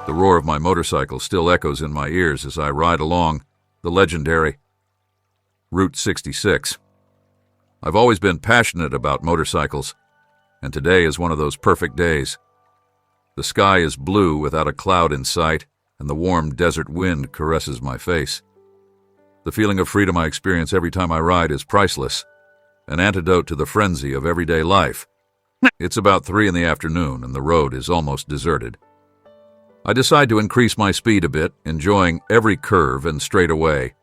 The roar of my motorcycle still echoes in my ears as I ride along the legendary Route 66. I've always been passionate about motorcycles, and today is one of those perfect days. The sky is blue without a cloud in sight, and the warm desert wind caresses my face. The feeling of freedom I experience every time I ride is priceless, an antidote to the frenzy of everyday life. It's about 3 in the afternoon, and the road is almost deserted. I decide to increase my speed a bit, enjoying every curve and straightaway.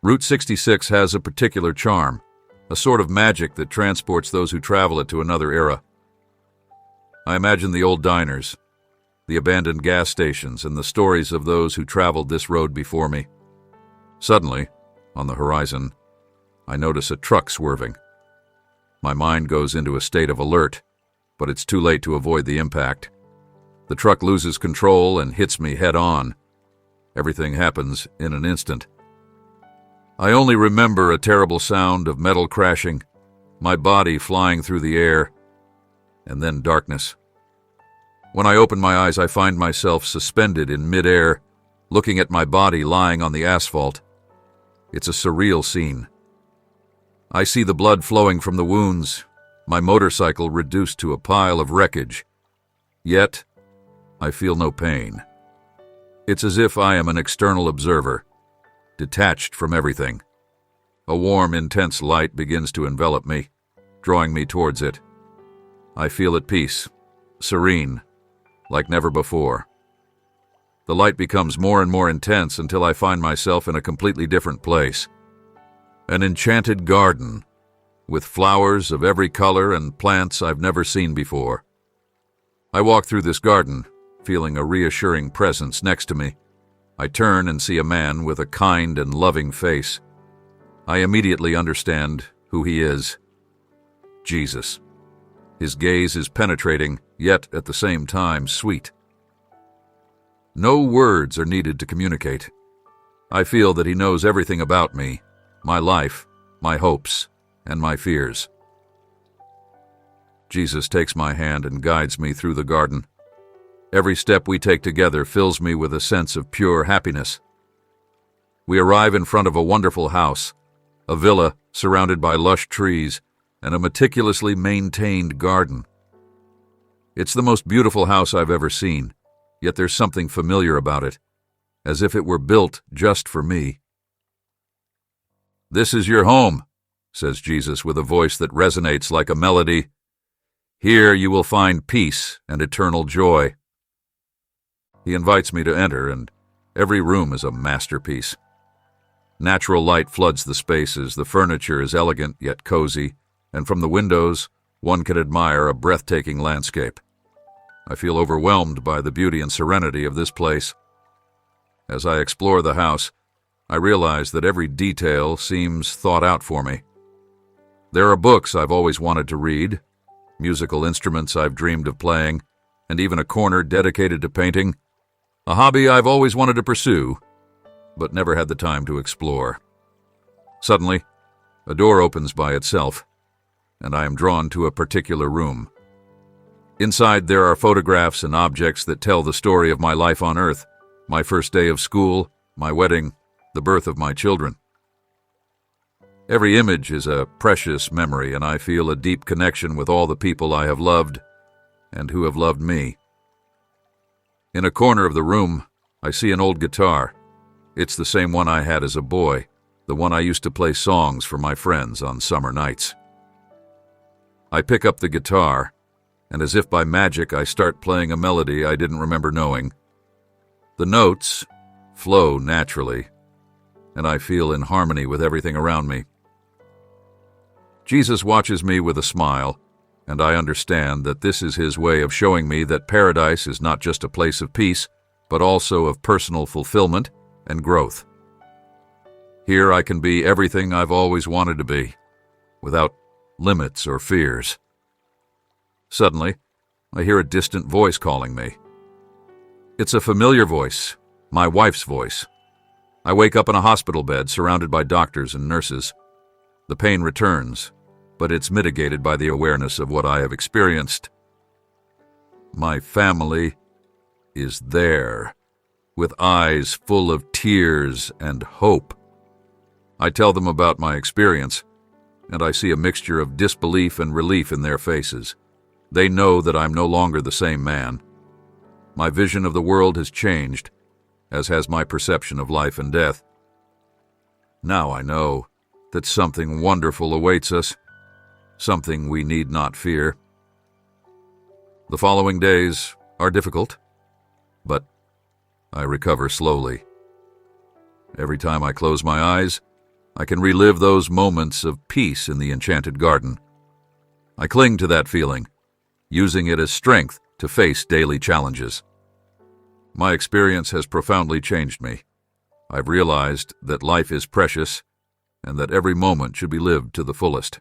Route 66 has a particular charm, a sort of magic that transports those who travel it to another era. I imagine the old diners, the abandoned gas stations, and the stories of those who traveled this road before me. Suddenly, on the horizon, I notice a truck swerving. My mind goes into a state of alert, but it's too late to avoid the impact. The truck loses control and hits me head-on. Everything happens in an instant. I only remember a terrible sound of metal crashing, my body flying through the air, and then darkness. When I open my eyes, I find myself suspended in mid-air, looking at my body lying on the asphalt. It's a surreal scene. I see the blood flowing from the wounds, my motorcycle reduced to a pile of wreckage. Yet, I feel no pain. It's as if I am an external observer, detached from everything. A warm, intense light begins to envelop me, drawing me towards it. I feel at peace, serene, like never before. The light becomes more and more intense until I find myself in a completely different place. An enchanted garden, with flowers of every color and plants I've never seen before. I walk through this garden, feeling a reassuring presence next to me. I turn and see a man with a kind and loving face. I immediately understand who he is. Jesus. His gaze is penetrating, yet at the same time sweet. No words are needed to communicate. I feel that he knows everything about me, my life, my hopes, and my fears. Jesus takes my hand and guides me through the garden. Every step we take together fills me with a sense of pure happiness. We arrive in front of a wonderful house, a villa surrounded by lush trees and a meticulously maintained garden. It's the most beautiful house I've ever seen, yet there's something familiar about it, as if it were built just for me. "This is your home," says Jesus with a voice that resonates like a melody. "Here you will find peace and eternal joy." He invites me to enter, and every room is a masterpiece. Natural light floods the spaces, the furniture is elegant yet cozy, and from the windows, one can admire a breathtaking landscape. I feel overwhelmed by the beauty and serenity of this place. As I explore the house, I realize that every detail seems thought out for me. There are books I've always wanted to read, musical instruments I've dreamed of playing, and even a corner dedicated to painting, a hobby I've always wanted to pursue, but never had the time to explore. Suddenly, a door opens by itself, and I am drawn to a particular room. Inside, there are photographs and objects that tell the story of my life on Earth, my first day of school, my wedding, the birth of my children. Every image is a precious memory, and I feel a deep connection with all the people I have loved and who have loved me. In a corner of the room, I see an old guitar. It's the same one I had as a boy, the one I used to play songs for my friends on summer nights. I pick up the guitar, and as if by magic, I start playing a melody I didn't remember knowing. The notes flow naturally, and I feel in harmony with everything around me. Jesus watches me with a smile, and I understand that this is his way of showing me that paradise is not just a place of peace, but also of personal fulfillment and growth. Here I can be everything I've always wanted to be, without limits or fears. Suddenly, I hear a distant voice calling me. It's a familiar voice, my wife's voice. I wake up in a hospital bed surrounded by doctors and nurses. The pain returns, but it's mitigated by the awareness of what I have experienced. My family is there, with eyes full of tears and hope. I tell them about my experience, and I see a mixture of disbelief and relief in their faces. They know that I'm no longer the same man. My vision of the world has changed, as has my perception of life and death. Now I know that something wonderful awaits us, something we need not fear. The following days are difficult, but I recover slowly. Every time I close my eyes, I can relive those moments of peace in the enchanted garden. I cling to that feeling, using it as strength to face daily challenges. My experience has profoundly changed me. I've realized that life is precious and that every moment should be lived to the fullest.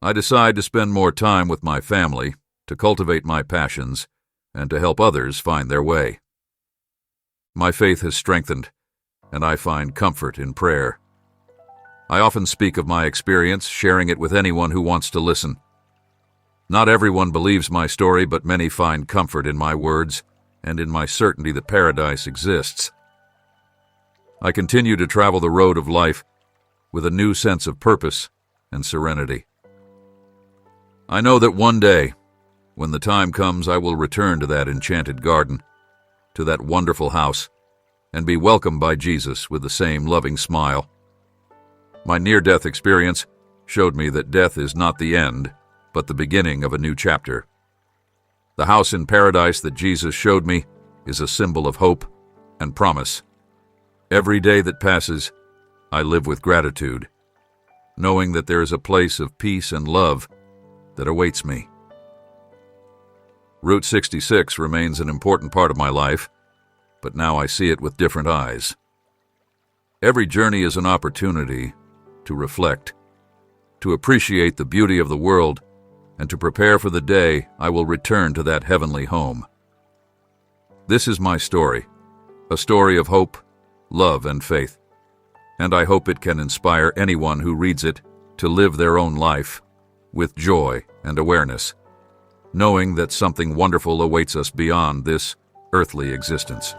I decide to spend more time with my family, to cultivate my passions, and to help others find their way. My faith has strengthened, and I find comfort in prayer. I often speak of my experience, sharing it with anyone who wants to listen. Not everyone believes my story, but many find comfort in my words and in my certainty that paradise exists. I continue to travel the road of life with a new sense of purpose and serenity. I know that one day, when the time comes, I will return to that enchanted garden, to that wonderful house, and be welcomed by Jesus with the same loving smile. My near-death experience showed me that death is not the end, but the beginning of a new chapter. The house in paradise that Jesus showed me is a symbol of hope and promise. Every day that passes, I live with gratitude, knowing that there is a place of peace and love that awaits me. Route 66 remains an important part of my life, but now I see it with different eyes. Every journey is an opportunity to reflect, to appreciate the beauty of the world, and to prepare for the day I will return to that heavenly home. This is my story, a story of hope, love, and faith, and I hope it can inspire anyone who reads it to live their own life with joy and awareness, knowing that something wonderful awaits us beyond this earthly existence.